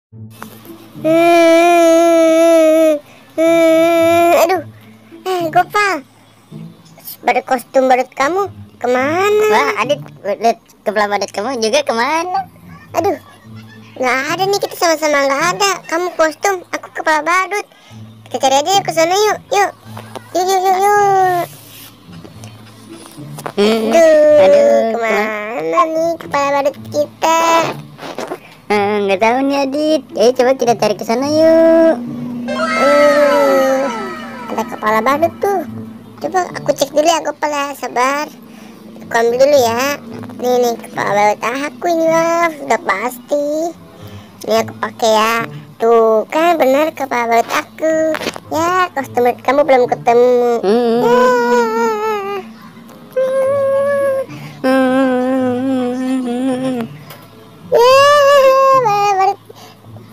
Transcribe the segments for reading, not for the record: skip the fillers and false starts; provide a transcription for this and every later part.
Aduh, Gopal, badut kostum badut kamu kemana? Wah, Adit, kepala badut kamu juga kemana? Aduh, nggak ada nih, kita sama-sama nggak ada. Kamu kostum, aku kepala badut. Kita cari aja yuk ke sana yuk, yuk, yuk, yuk, yuk, yuk. Aduh, Kemana nih kepala badut kita? Nggak tahu nih Adit. Coba kita cari ke sana yuk. Ada kepala badut tuh. Coba aku cek dulu ya kepala, sabar. Aku ambil dulu ya. Nih kepala badut aku ini lah, udah pasti. Ini aku pakai ya. Tuh kan benar kepala badut aku. Ya, kostum badut kamu belum ketemu.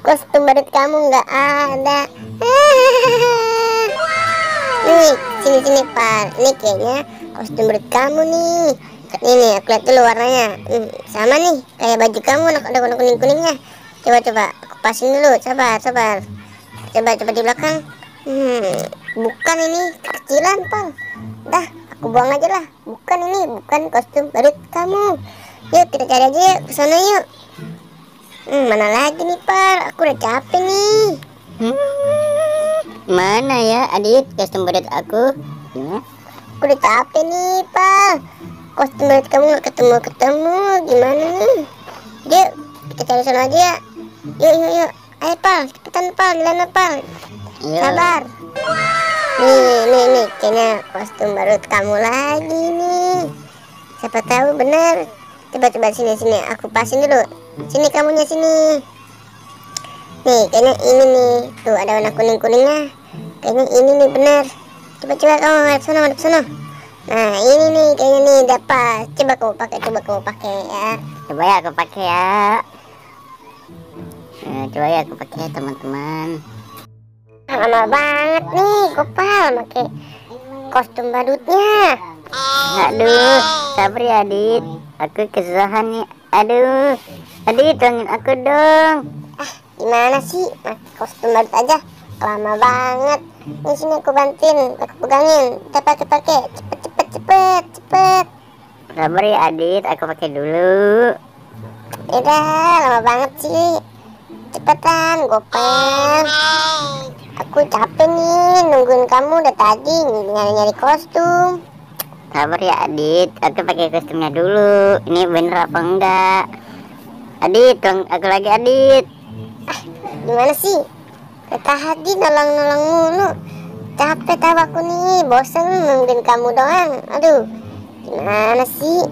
Kostum badut kamu nggak ada. Nih, sini Pak. Ini kayaknya kostum badut kamu nih. Ini aku lihat dulu warnanya. Sama nih, kayak baju kamu, ada warna kuning-kuningnya. Coba aku pasin dulu. Sabar. Coba di belakang. Bukan, ini kecilan, Pak. Dah, aku buang aja lah. Bukan kostum badut kamu. Yuk kita cari aja yuk, ke sana yuk. Mana lagi nih, Pak? Aku udah capek nih. Mana ya Adit kostum badut aku? Aku udah capek nih, Pak. Kostum badut kamu nggak ketemu. Gimana nih? Yuk, kita cari sana aja ya. Yuk. Ayo, Pak. Cepetan, Pak. Gimana, Pak? Sabar. Nih. Kayaknya kostum badut kamu lagi nih. Siapa tahu bener. Coba sini. Aku pasin dulu. Sini kamunya sini. Nih, kayaknya ini nih. Tuh ada warna kuning-kuningnya. Kayaknya ini nih bener. Coba kamu ngadep sana. Nah, ini nih kayaknya nih dapat. Coba kamu pakai ya. Coba ya aku pakai ya. Coba ya aku pakai ya teman-teman. Lama banget nih Gopal pakai kostum badutnya. Aduh, sabar ya Adit. Aku kesusahan nih. Aduh, Adit tolongin aku dong. Gimana sih pakai kostum badut aja? Lama banget. Nih sini aku bantuin, aku pegangin. Pakai. Cepet. Sabar ya Adit, aku pakai dulu. Udah, lama banget sih. Cepetan, Gopal. Aku capek nih nungguin kamu udah tadi nyari kostum. Sabar ya Adit, aku pakai kostumnya dulu. Ini bener apa enggak? Adit, tolong aku lagi Adit. Gimana sih? Kata Hadi nolong mulu. Capek tahu aku nih, bosen nungguin kamu doang. Aduh, gimana sih?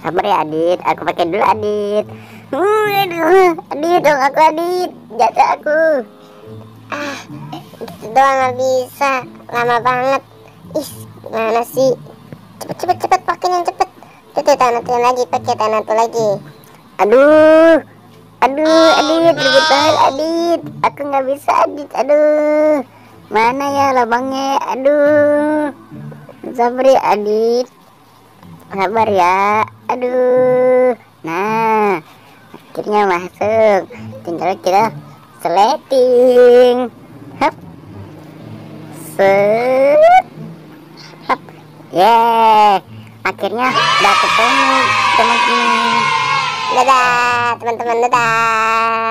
Sabar ya Adit, aku pakai dulu Adit. Aduh, Adit dong aku Adit, jatuh aku. Gitu doang nggak bisa, lama banget. Gimana sih? Cepet pakai yang cepet. Tuh tanah lagi, pakai tanah lagi. Aduh, Adit, ribet banget Adit. Aku nggak bisa Adit. Aduh, mana ya lubangnya? Aduh, sabar ya Adit. Sabar ya. Aduh, nah, akhirnya masuk. Tinggal kita sleting. Hap, set, hap, akhirnya udah ketemu teman-teman. Dadah, teman-teman, dadah.